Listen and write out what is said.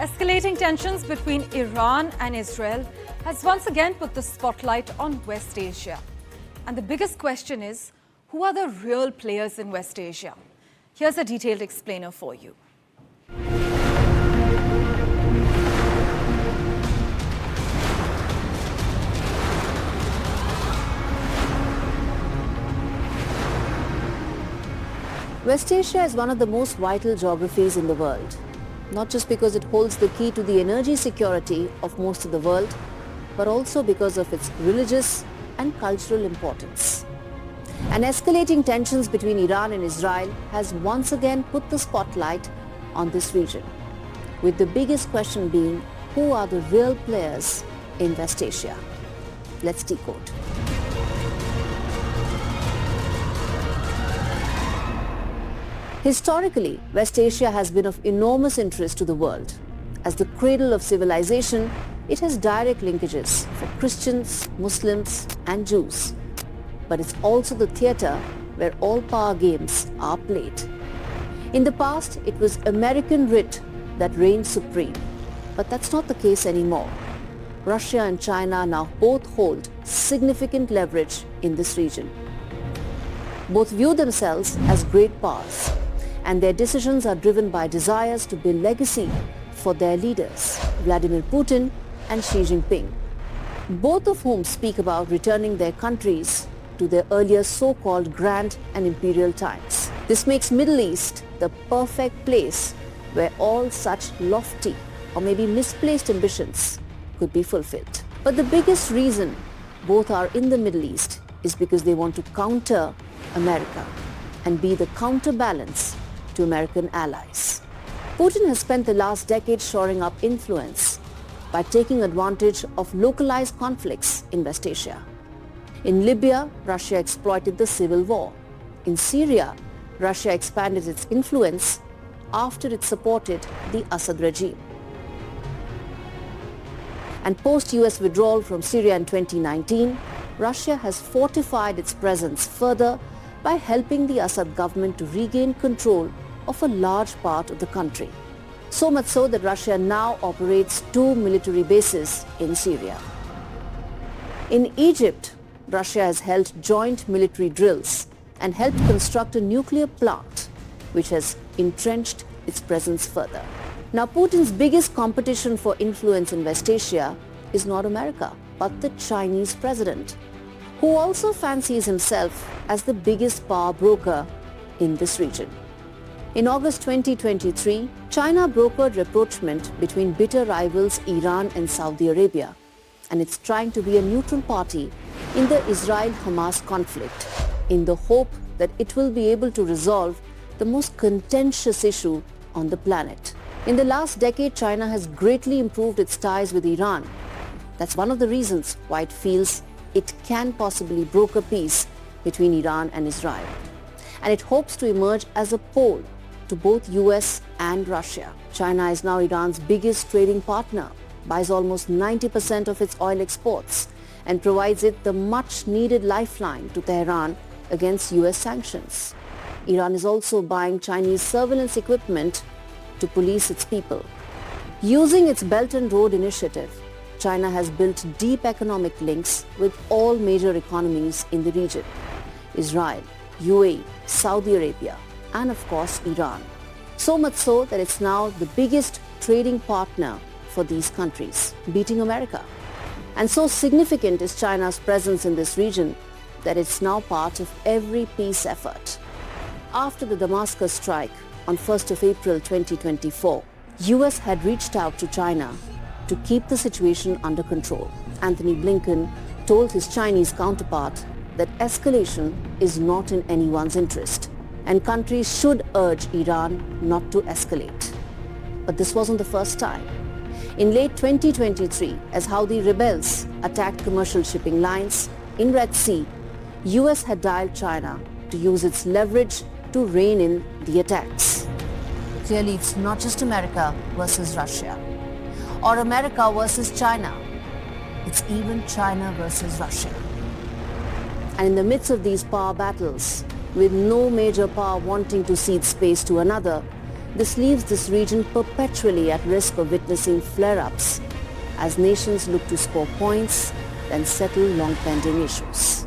Escalating tensions between Iran and Israel has once again put the spotlight on West Asia. And the biggest question is, who are the real players in West Asia? Here's a detailed explainer for you. West Asia is one of the most vital geographies in the world, not just because it holds the key to the energy security of most of the world, but also because of its religious and cultural importance. And escalating tensions between Iran and Israel has once again put the spotlight on this region, with the biggest question being, who are the real players in West Asia? Let's decode. Historically, West Asia has been of enormous interest to the world. As the cradle of civilization, it has direct linkages for Christians, Muslims and Jews. But it's also the theatre where all power games are played. In the past, it was American writ that reigned supreme. But that's not the case anymore. Russia and China now both hold significant leverage in this region. Both view themselves as great powers, and their decisions are driven by desires to build legacy for their leaders, Vladimir Putin and Xi Jinping, both of whom speak about returning their countries to their earlier so-called grand and imperial times. This makes Middle East the perfect place where all such lofty or maybe misplaced ambitions could be fulfilled. But the biggest reason both are in the Middle East is because they want to counter America and be the counterbalance to American allies. Putin has spent the last decade shoring up influence by taking advantage of localized conflicts in West Asia. In Libya, Russia exploited the civil war. In Syria, Russia expanded its influence after it supported the Assad regime. And post-US withdrawal from Syria in 2019, Russia has fortified its presence further by helping the Assad government to regain control of a large part of the country. So much so that Russia now operates 2 military bases in Syria. In Egypt, Russia has held joint military drills and helped construct a nuclear plant, which has entrenched its presence further. Now, Putin's biggest competition for influence in West Asia is not America, but the Chinese president, who also fancies himself as the biggest power broker in this region. In August 2023, China brokered rapprochement between bitter rivals Iran and Saudi Arabia, and it's trying to be a neutral party in the Israel-Hamas conflict in the hope that it will be able to resolve the most contentious issue on the planet. In the last decade, China has greatly improved its ties with Iran. That's one of the reasons why it feels it can possibly broker peace between Iran and Israel. And it hopes to emerge as a pole to both US and Russia. China is now Iran's biggest trading partner, buys almost 90% of its oil exports, and provides it the much-needed lifeline to Tehran against US sanctions. Iran is also buying Chinese surveillance equipment to police its people. Using its Belt and Road Initiative, China has built deep economic links with all major economies in the region: Israel, UAE, Saudi Arabia, and of course Iran. So much so that it's now the biggest trading partner for these countries, beating America. And so significant is China's presence in this region that it's now part of every peace effort. After the Damascus strike on 1st of April 2024, US had reached out to China to keep the situation under control. Anthony Blinken told his Chinese counterpart that escalation is not in anyone's interest, and countries should urge Iran not to escalate. But this wasn't the first time. In late 2023, as Houthi rebels attacked commercial shipping lines in Red Sea, US had dialed China to use its leverage to rein in the attacks. Clearly, it's not just America versus Russia, or America versus China. It's even China versus Russia. And in the midst of these power battles, with no major power wanting to cede space to another, This leaves this region perpetually at risk of witnessing flare-ups as nations look to score points, then settle long-pending issues.